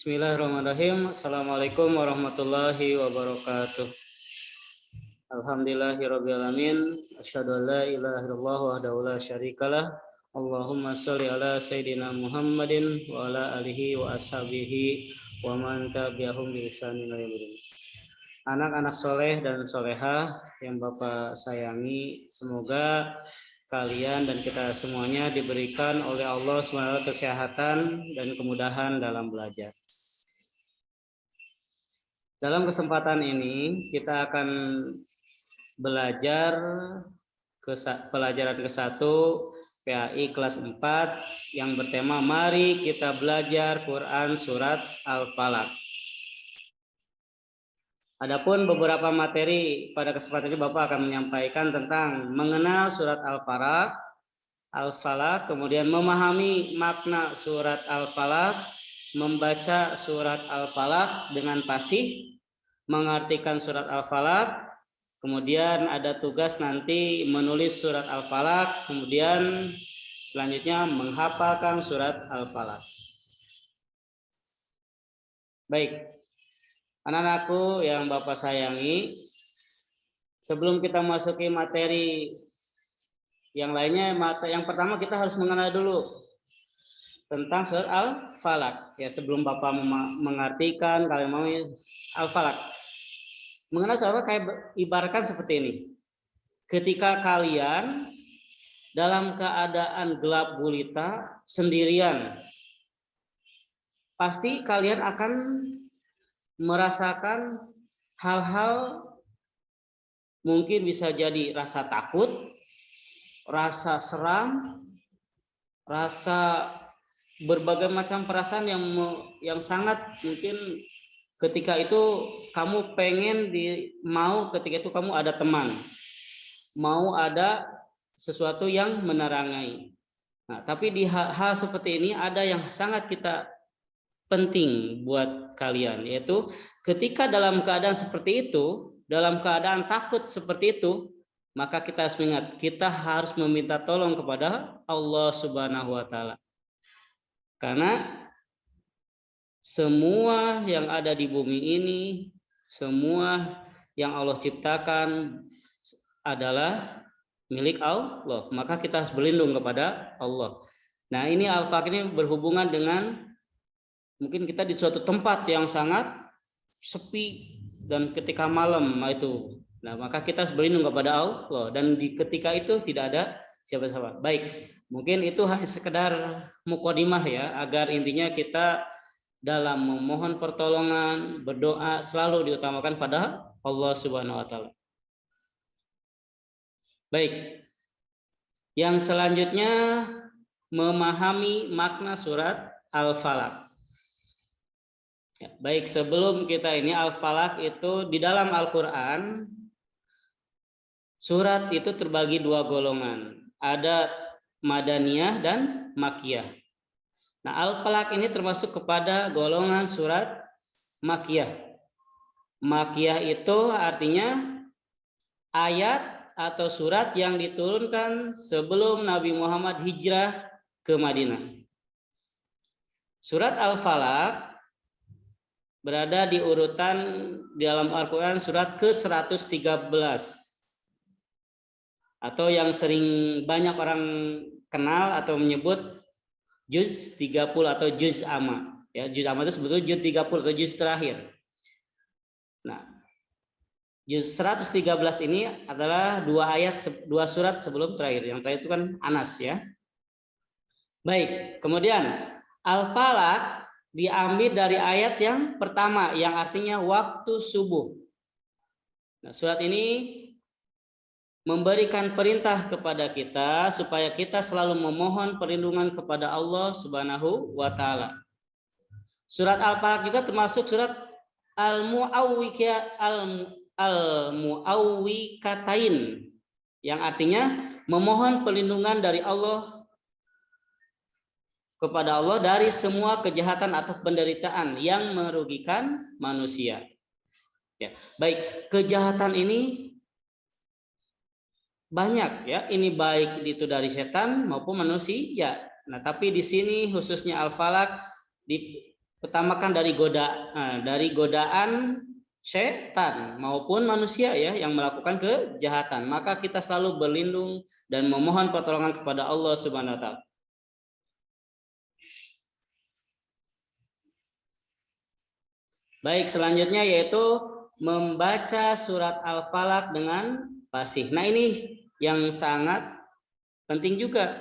Bismillahirrahmanirrahim. Assalamualaikum warahmatullahi wabarakatuh. Alhamdulillahirrabbilalamin. Asyhadu an la ilaha illallah wahdahu la syarikalah. Allahumma sholli ala sayyidina Muhammadin wa ala alihi wa ashabihi wa man tabi'ahum bi ihsanin ila yaumil. Anak-anak soleh dan solehah yang Bapak sayangi, semoga kalian dan kita semuanya diberikan oleh Allah SWT kesehatan dan kemudahan dalam belajar. Dalam kesempatan ini kita akan belajar pelajaran ke-1 PAI kelas 4 yang bertema mari kita belajar Quran surat Al-Falaq. Adapun beberapa materi pada kesempatan ini Bapak akan menyampaikan tentang mengenal surat Al-Falaq, kemudian memahami makna surat Al-Falaq, membaca surat Al-Falaq dengan fasih, mengartikan surat Al-Falaq, kemudian ada tugas nanti menulis surat Al-Falaq, kemudian selanjutnya menghafalkan surat Al-Falaq. Baik. Anak-anakku yang Bapak sayangi, sebelum kita masuki materi yang lainnya, yang pertama kita harus mengenal dulu tentang surat Al-Falaq. Ya, sebelum Bapak mengartikan, kalian mau Al-Falaq. Mengenal surat kayak ibaratkan seperti ini. Ketika kalian dalam keadaan gelap gulita sendirian, pasti kalian akan merasakan hal-hal mungkin bisa jadi rasa takut, rasa seram, rasa berbagai macam perasaan yang sangat mungkin ketika itu kamu pengen ketika itu kamu ada teman, mau ada sesuatu yang menerangi. Nah, tapi di hal seperti ini ada yang sangat penting buat kalian, yaitu ketika dalam keadaan seperti itu, dalam keadaan takut seperti itu, maka kita harus ingat, kita harus meminta tolong kepada Allah Subhanahu wa Ta'ala. Karena semua yang ada di bumi ini, semua yang Allah ciptakan adalah milik Allah, maka kita harus berlindung kepada Allah. Nah, ini Al-Falaq ini berhubungan dengan mungkin kita di suatu tempat yang sangat sepi dan ketika malam itu. Nah, maka kita harus berlindung kepada Allah dan ketika itu tidak ada siapa-siapa. Baik, mungkin itu hanya sekedar mukadimah ya, agar intinya kita dalam memohon pertolongan, berdoa selalu diutamakan pada Allah Subhanahu wa Ta'ala. Baik. Yang selanjutnya memahami makna surat Al-Falaq. Ya, baik, sebelum kita ini Al-Falaq itu di dalam Al-Quran surat itu terbagi dua golongan, ada Madaniyah dan Makkiyah. Nah, Al-Falaq ini termasuk kepada golongan surat Makkiyah. Makkiyah itu artinya ayat atau surat yang diturunkan sebelum Nabi Muhammad hijrah ke Madinah. Surat Al-Falaq berada di urutan di dalam Al-Quran surat ke-113 atau yang sering banyak orang kenal atau menyebut juz 30 atau juz amma. Ya, juz amma itu sebetulnya juz 30 atau juz terakhir. Nah, juz 113 ini adalah dua surat sebelum terakhir. Yang terakhir itu kan Anas ya. Baik, kemudian Al-Falaq diambil dari ayat yang pertama yang artinya waktu subuh. Nah, surat ini memberikan perintah kepada kita supaya kita selalu memohon perlindungan kepada Allah Subhanahu wa Ta'ala. Surat Al-Falaq juga termasuk surat Al-Mu'awwikatain yang artinya memohon perlindungan dari Allah kepada Allah dari semua kejahatan atau penderitaan yang merugikan manusia. Ya, baik, kejahatan ini banyak ya, ini baik itu dari setan maupun manusia. Nah, tapi di sini khususnya Al-Falaq utamakan dari godaan setan maupun manusia ya yang melakukan kejahatan, maka kita selalu berlindung dan memohon pertolongan kepada Allah Subhanahu wa taala. Baik, selanjutnya yaitu membaca surat Al-Falaq dengan fasih. Nah, ini yang sangat penting juga.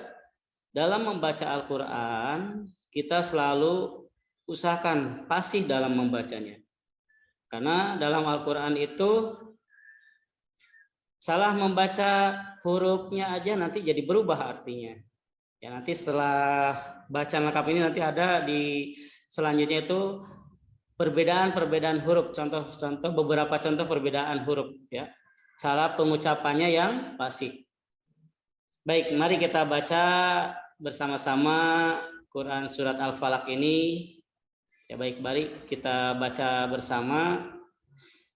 Dalam membaca Al-Qur'an, kita selalu usahakan fasih dalam membacanya. Karena dalam Al-Qur'an itu salah membaca hurufnya aja nanti jadi berubah artinya. Ya, nanti setelah bacaan lengkap ini nanti ada di selanjutnya itu perbedaan huruf, contoh beberapa contoh perbedaan huruf ya. Cara pengucapannya yang fasih. Baik, mari kita baca bersama-sama Quran surat Al-Falaq ini. Ya baik, mari kita baca bersama.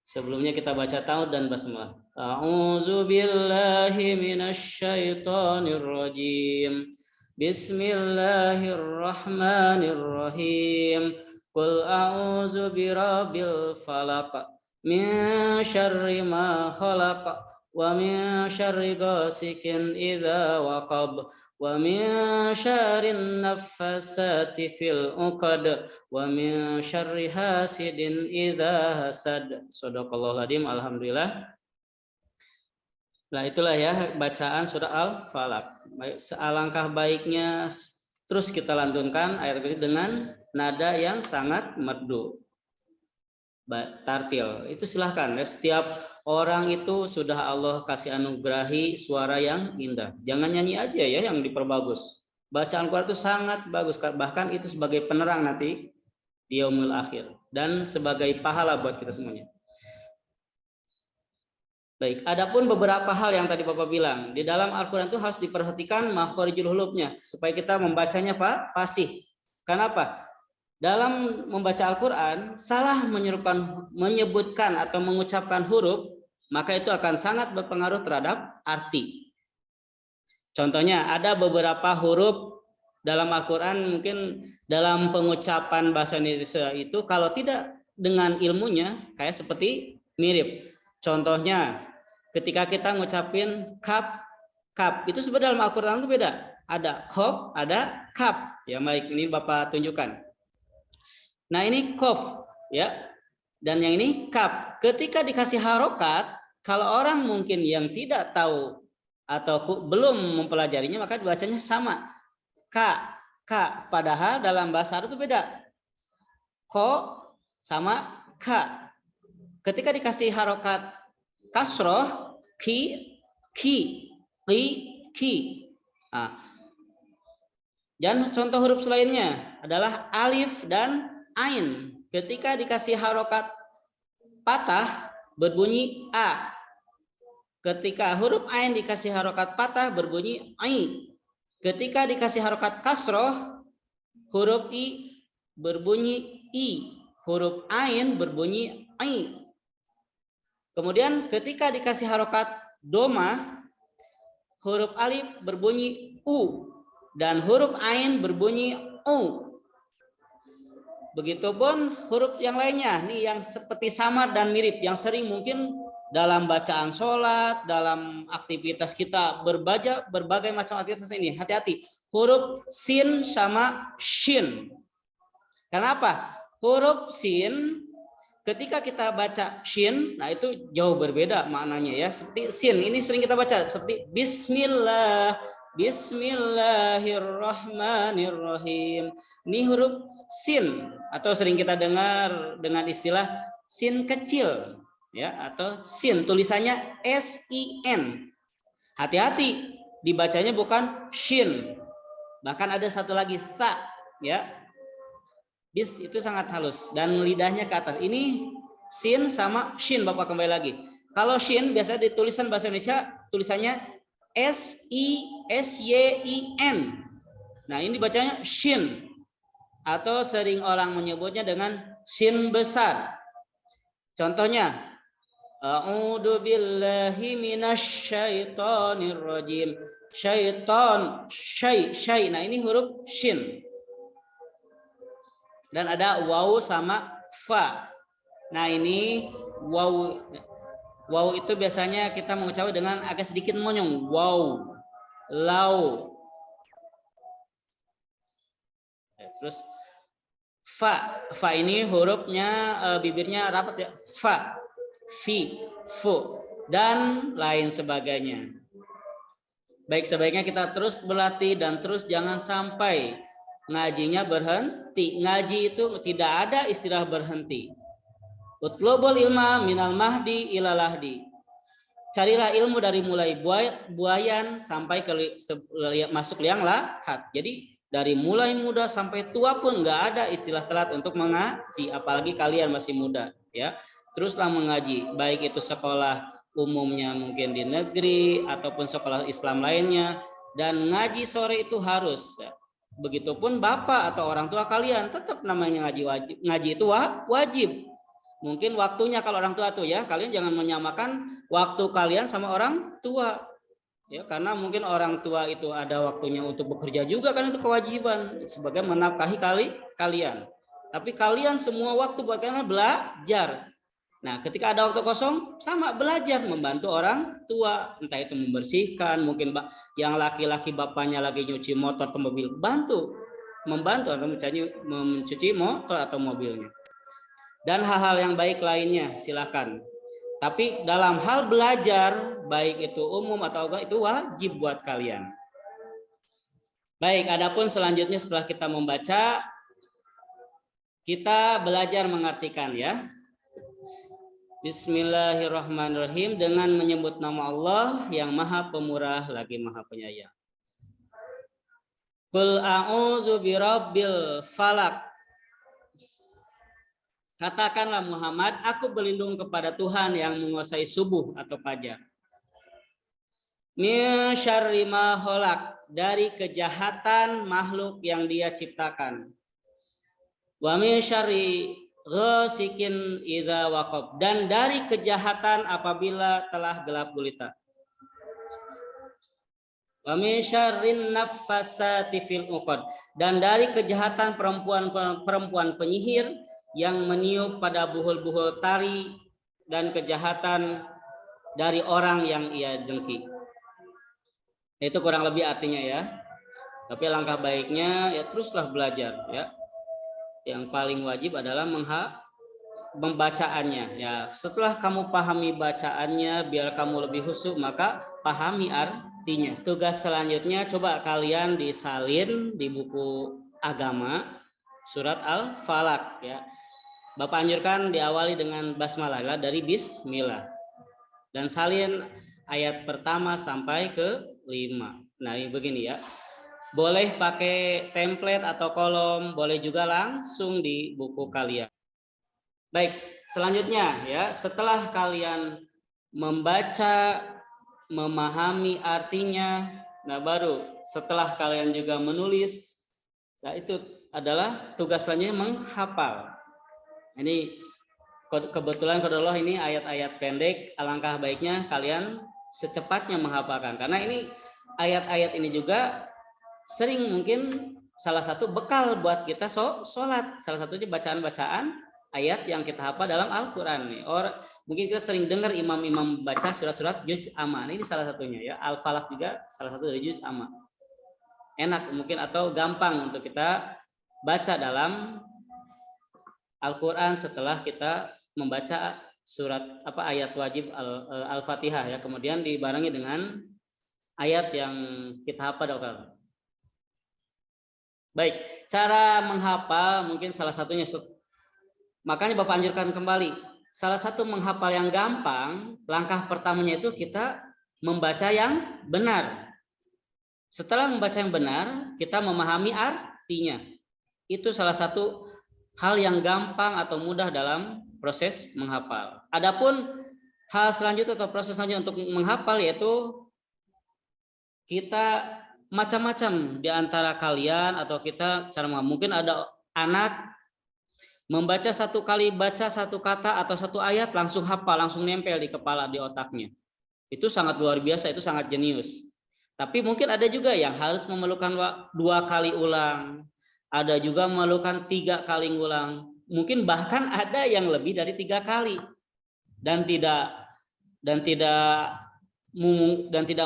Sebelumnya kita baca ta'awudz dan basmalah. A'udzu billahi minasyaitonir rajim. Bismillahirrahmanirrahim. Qul a'udzu birabbil falaq min syarri ma khalaq wa min syarri ghasikin idza waqab wa min syarrin naffasati fil 'uqad wa min syarri hasidin idza hasad. Shadaqallahul adzim. Alhamdulillah. Nah, itulah ya bacaan surah Al-Falaq. Baik, sealangkah baiknya terus kita lantunkan ayat ini dengan nada yang sangat merdu. Tartil. Itu silahkan ya. Setiap orang itu sudah Allah kasih anugerahi suara yang indah. Jangan nyanyi aja ya yang diperbagus. Bacaan Quran itu sangat bagus, bahkan itu sebagai penerang nanti di yaumul akhir dan sebagai pahala buat kita semuanya. Baik, adapun beberapa hal yang tadi Bapak bilang, di dalam Al-Qur'an itu harus diperhatikan makhorijul hurufnya supaya kita membacanya fasih. Kenapa? Dalam membaca Al-Qur'an, salah menyebutkan atau mengucapkan huruf, maka itu akan sangat berpengaruh terhadap arti. Contohnya, ada beberapa huruf dalam Al-Qur'an mungkin dalam pengucapan bahasa Indonesia itu kalau tidak dengan ilmunya kayak seperti mirip. Contohnya, ketika kita ngucapin kaf, itu sebenarnya dalam Al-Qur'an itu beda. Ada kof, ada kaf. Ya baik, ini Bapak tunjukkan. Nah, ini kof ya. Dan yang ini kaf. Ketika dikasih harokat, kalau orang mungkin yang tidak tahu atau belum mempelajarinya maka dibacanya sama. Ka. Padahal dalam bahasa Arab itu beda. Ko sama ka. Ketika dikasih harokat kasroh, ki. Nah, dan contoh huruf selainnya adalah alif dan ain. Ketika dikasih harokat patah berbunyi a. Ketika huruf ain dikasih harokat patah berbunyi ai. Ketika dikasih harokat kasroh, huruf i berbunyi i. Huruf ain berbunyi ai. Kemudian ketika dikasih harokat doma, huruf alif berbunyi u dan huruf ain berbunyi u. Begitupun huruf yang lainnya, nih yang seperti samar dan mirip, yang sering mungkin dalam bacaan sholat, dalam aktivitas kita berbagai macam aktivitas ini. Hati-hati, huruf sin sama shin. Kenapa? Huruf sin ketika kita baca shin, nah itu jauh berbeda maknanya ya. Seperti sin, ini sering kita baca seperti bismillah, bismillahirrahmanirrahim. Ini huruf sin atau sering kita dengar dengan istilah sin kecil ya, atau sin tulisannya sin. Hati-hati, dibacanya bukan shin. Bahkan ada satu lagi sa ya. Bis itu sangat halus dan lidahnya ke atas. Ini sin sama shin, Bapak kembali lagi. Kalau shin biasanya di tulisan bahasa Indonesia tulisannya SISYIN. Nah, ini dibacanya shin atau sering orang menyebutnya dengan shin besar. Contohnya, a'udzu billahi minasyaitonir rajim. Syaiton, syai. Nah, ini huruf shin. Dan ada waw sama fa. Nah ini waw itu biasanya kita mengucapkan dengan agak sedikit monyong. Waw, lau. Terus fa ini hurufnya bibirnya rapat ya. Fa, fi, fu, dan lain sebagainya. Baik, sebaiknya kita terus berlatih dan terus jangan sampai ngajinya berhenti. Ngaji itu tidak ada istilah berhenti. Utlubul ilma minal mahdi ila lahdi. Carilah ilmu dari mulai buayan sampai ke masuk liang lahat. Jadi dari mulai muda sampai tua pun nggak ada istilah telat untuk mengaji. Apalagi kalian masih muda, ya. Teruslah mengaji, baik itu sekolah umumnya mungkin di negeri ataupun sekolah Islam lainnya. Dan ngaji sore itu harus. Begitupun bapak atau orang tua kalian tetap namanya ngaji wajib. Ngaji itu wajib. Mungkin waktunya kalau orang tua tuh ya, kalian jangan menyamakan waktu kalian sama orang tua. Ya, karena mungkin orang tua itu ada waktunya untuk bekerja juga, kan itu kewajiban sebagai menafkahi kalian. Tapi kalian semua waktu buat kalian belajar. Nah, ketika ada waktu kosong sama belajar membantu orang tua, entah itu membersihkan, mungkin yang laki-laki bapaknya lagi nyuci motor atau mobil, membantu atau mencuci motor atau mobilnya. Dan hal-hal yang baik lainnya silakan. Tapi dalam hal belajar, baik itu umum atau enggak, itu wajib buat kalian. Baik, adapun selanjutnya setelah kita membaca, kita belajar mengartikan ya. Bismillahirrahmanirrahim, dengan menyebut nama Allah yang Maha Pemurah lagi Maha Penyayang. Qul a'udzu birabbil falaq. Katakanlah Muhammad, aku berlindung kepada Tuhan yang menguasai subuh atau fajar. Min syarri ma khalaq, dari kejahatan makhluk yang Dia ciptakan. Wa min syarri ghasikin idza waqab, dan dari kejahatan apabila telah gelap gulita. Wa min syarrin naffasati fil uqad, dan dari kejahatan perempuan penyihir yang meniup pada buhul-buhul tari, dan kejahatan dari orang yang ia dengki. Itu kurang lebih artinya ya. Tapi langkah baiknya ya teruslah belajar ya. Yang paling wajib adalah membacaannya ya. Setelah kamu pahami bacaannya, biar kamu lebih khusyuk, maka pahami artinya. Tugas selanjutnya coba kalian disalin di buku agama surat Al-Falaq ya. Bapak anjurkan diawali dengan basmalah dari bismillah. Dan salin ayat pertama sampai ke 5. Nah, ini begini ya. Boleh pakai template atau kolom, boleh juga langsung di buku kalian. Baik, selanjutnya ya, setelah kalian membaca, memahami artinya, nah baru setelah kalian juga menulis, nah itu adalah tugas selanjutnya menghafal. Ini kebetulan qadarullah ini ayat-ayat pendek, alangkah baiknya kalian secepatnya menghafalkan, karena ini ayat-ayat ini juga sering mungkin salah satu bekal buat kita sholat, salah satunya bacaan-bacaan ayat yang kita hafal dalam Al-Quran nih. Mungkin kita sering dengar imam-imam baca surat-surat juz amma, ini salah satunya ya. Al-Falaq juga salah satu dari juz amma. Enak mungkin atau gampang untuk kita baca dalam Al-Quran setelah kita membaca surat ayat wajib Al-Fatihah ya, kemudian dibarengi dengan ayat yang kita hafal. Baik, cara menghafal mungkin salah satunya, makanya Bapak anjurkan kembali, salah satu menghafal yang gampang, langkah pertamanya itu kita membaca yang benar. Setelah membaca yang benar, kita memahami artinya. Itu salah satu hal yang gampang atau mudah dalam proses menghafal. Adapun hal selanjutnya atau proses selanjutnya untuk menghafal yaitu kita macam-macam di antara kalian atau kita cara mungkin ada anak membaca satu kali baca satu kata atau satu ayat langsung hafal, langsung nempel di kepala, di otaknya. Itu sangat luar biasa, itu sangat jenius. Tapi mungkin ada juga yang harus memerlukan 2 kali ulang ada juga melakukan 3 kali ngulang, mungkin bahkan ada yang lebih dari 3 kali, dan tidak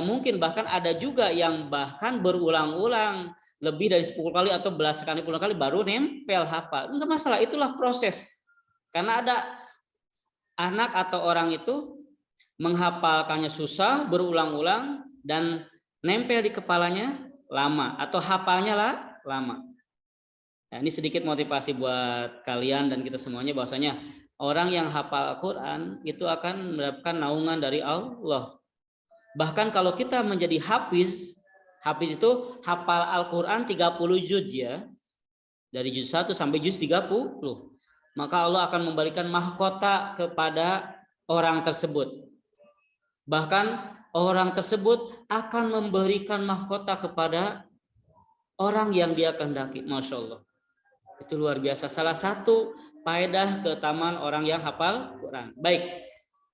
mungkin, bahkan ada juga yang bahkan berulang-ulang lebih dari 10 kali atau belasan kali, puluhan kali baru nempel hafal. Enggak masalah, itulah proses. Karena ada anak atau orang itu menghafalkannya susah, berulang-ulang, dan nempel di kepalanya lama, atau hafalnya lama. Nah, ini sedikit motivasi buat kalian dan kita semuanya, bahwasanya orang yang hafal Al-Quran itu akan mendapatkan naungan dari Allah. Bahkan kalau kita menjadi hafiz itu hafal Al-Quran 30 juz ya, dari juz 1 sampai juz 30, maka Allah akan memberikan mahkota kepada orang tersebut. Bahkan orang tersebut akan memberikan mahkota kepada orang yang dia kehendaki. Masya Allah, itu luar biasa. Salah satu faedah keutamaan orang yang hafal Quran. Baik,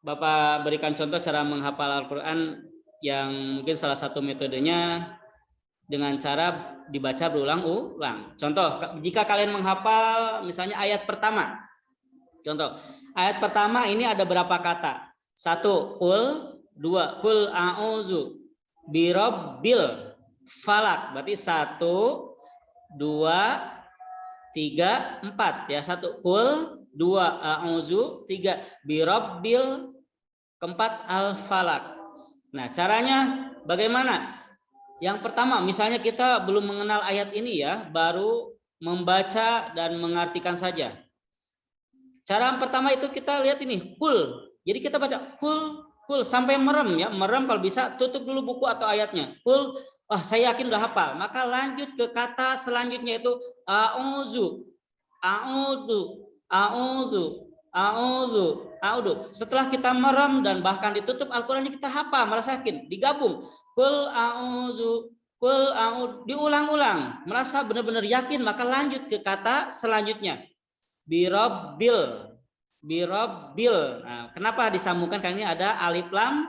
Bapak berikan contoh cara menghafal Al-Quran yang mungkin salah satu metodenya dengan cara dibaca berulang-ulang. Contoh, jika kalian menghafal misalnya ayat pertama. Contoh, ayat pertama ini ada berapa kata? 1, qul, 2, qul a'udzu birabbil falak. Berarti 1, 2, 3, 4 ya. 1 qul, 2 a'udzu, 3 birabbil, keempat al-falak. Nah, caranya bagaimana? Yang pertama, misalnya kita belum mengenal ayat ini ya, baru membaca dan mengartikan saja. Cara pertama itu kita lihat ini, kul. Jadi kita baca kul sampai merem ya. Merem kalau bisa tutup dulu buku atau ayatnya. Kul, saya yakin udah hafal. Maka lanjut ke kata selanjutnya itu a'udzu. Setelah kita merem dan bahkan ditutup Al-Qur'annya kita hafal, merasa yakin, digabung. Qul a'udzu, diulang-ulang, merasa benar-benar yakin, maka lanjut ke kata selanjutnya. Birabbil. Nah, kenapa disambungkan? Karena ini ada alif lam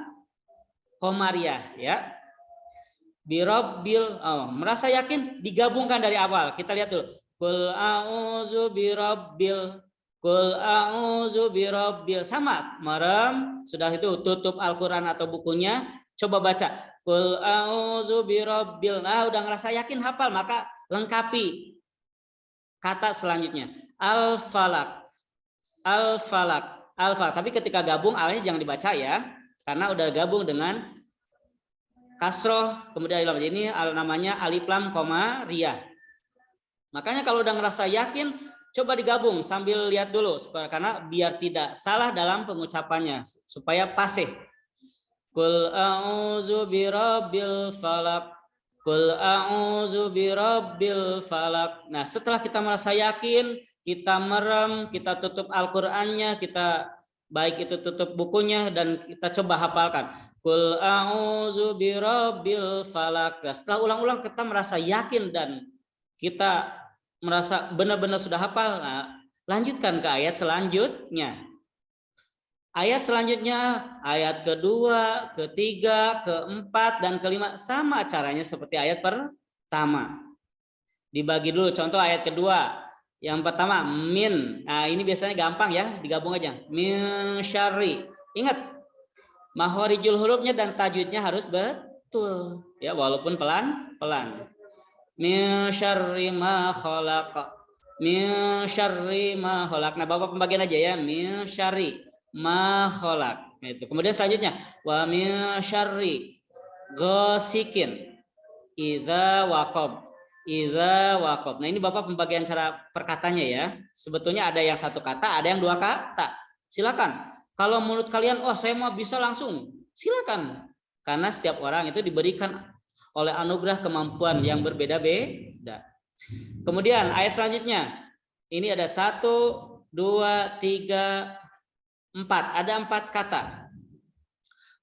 qamariyah ya. Birabbil, merasa yakin, digabungkan dari awal. Kita lihat dulu. Qul a'udzu birabbil. Qul a'udzu birabbil. Sama, merem, sudah itu tutup Al-Qur'an atau bukunya, coba baca. Qul a'udzu birabbil. Nah, udah ngerasa yakin hafal, maka lengkapi kata selanjutnya. Al-falak. Tapi ketika gabung alnya jangan dibaca ya, karena udah gabung dengan kasroh, kemudian ini namanya alif lam qamariyah. Makanya kalau udah ngerasa yakin, coba digabung sambil lihat dulu, karena biar tidak salah dalam pengucapannya, supaya fasih. Qul a'udzu birabbil falaq. Qul a'udzu birabbil falaq. Nah, setelah kita merasa yakin, kita merem, kita tutup Al-Qur'annya, kita baik itu tutup bukunya dan kita coba hafalkan. Qul a'udzu birabbil falaq. Setelah ulang-ulang kita merasa yakin dan kita merasa benar-benar sudah hafal. Nah, lanjutkan ke ayat selanjutnya. Ayat selanjutnya, ayat kedua, ketiga, keempat, dan kelima sama caranya seperti ayat pertama. Dibagi dulu, contoh ayat kedua. Yang pertama, min. Nah, ini biasanya gampang ya, digabung aja. Min syarri. Ingat, makhorijul hurufnya dan tajwidnya harus betul. Ya, walaupun pelan-pelan. Min syarri ma khalaq. Min syarri ma khalaq. Nah, Bapak pembagian aja ya. Min syarri ma khalaq. Itu. Kemudian selanjutnya wa min syarri ghasikin idza waqab. Nah, ini Bapak pembagian cara perkatanya ya. Sebetulnya ada yang satu kata, ada yang dua kata. Silakan. Kalau menurut kalian, saya mau bisa langsung, silakan. Karena setiap orang itu diberikan oleh anugerah kemampuan yang berbeda-beda. Kemudian ayat selanjutnya, ini ada 1, 2, 3, 4. Ada 4 kata.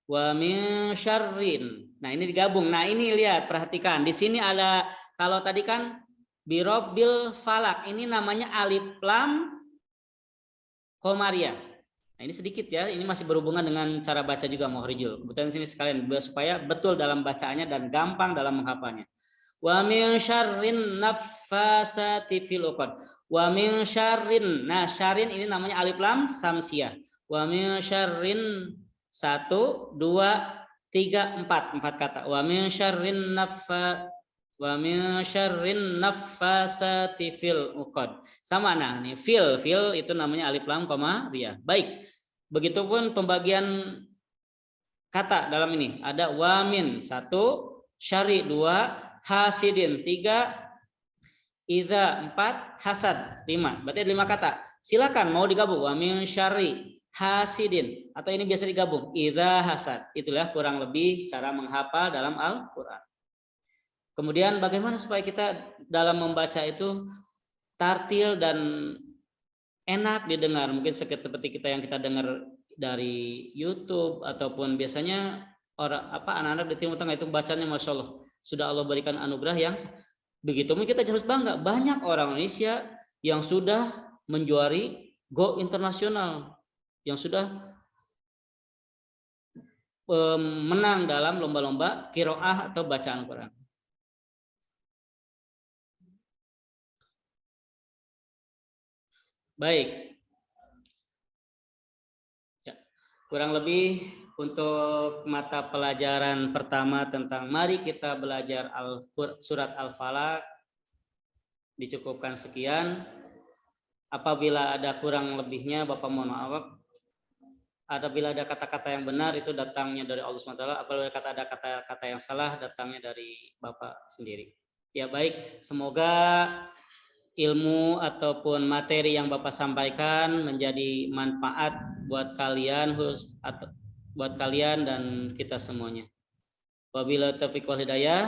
Wa min syarrin. Nah, ini digabung. Nah, ini lihat, perhatikan. Di sini ada, kalau tadi kan birabbil falak, ini namanya alif lam qamariyah. Nah, ini sedikit ya, ini masih berhubungan dengan cara baca juga makhorijul. Kebetulan sini sekalian supaya betul dalam bacaannya dan gampang dalam menghafalnya. Wa min syarrin naffasati fil uqad. Wa min syarrin. Nah, syarrin ini namanya alif lam samsiah. Wa min syarrin 1 2 3 4 kata. Wa min syarrin naffasati fil uqad. Sama nah, nih fil itu namanya alif lam koma ria. Baik. Begitupun pembagian kata dalam ini ada wamin 1, syari 2, hasidin 3, idza 4, hasad 5. Berarti ada 5 kata. Silakan mau digabung wamin syari hasidin atau ini biasa digabung idza hasad. Itulah kurang lebih cara menghafal dalam Al-Qur'an. Kemudian bagaimana supaya kita dalam membaca itu tartil dan enak didengar, mungkin seperti kita yang kita dengar dari YouTube ataupun biasanya anak-anak di Timur Tengah itu bacanya Masya Allah, sudah Allah berikan anugerah yang begitu. Kita harus bangga, banyak orang Indonesia yang sudah menjuari go internasional, yang sudah menang dalam lomba-lomba qiraah atau bacaan Quran. Baik, ya, kurang lebih untuk mata pelajaran pertama tentang mari kita belajar surat Al-Falaq dicukupkan sekian. Apabila ada kurang lebihnya Bapak mohon maaf. Apabila ada kata-kata yang benar itu datangnya dari Allah SWT. Apabila ada kata-kata yang salah datangnya dari Bapak sendiri. Ya baik, semoga ilmu ataupun materi yang Bapak sampaikan menjadi manfaat buat kalian dan kita semuanya. Wabillahi taufiq wal hidayah.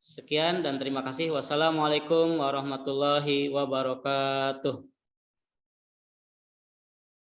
Sekian dan terima kasih. Wassalamualaikum warahmatullahi wabarakatuh.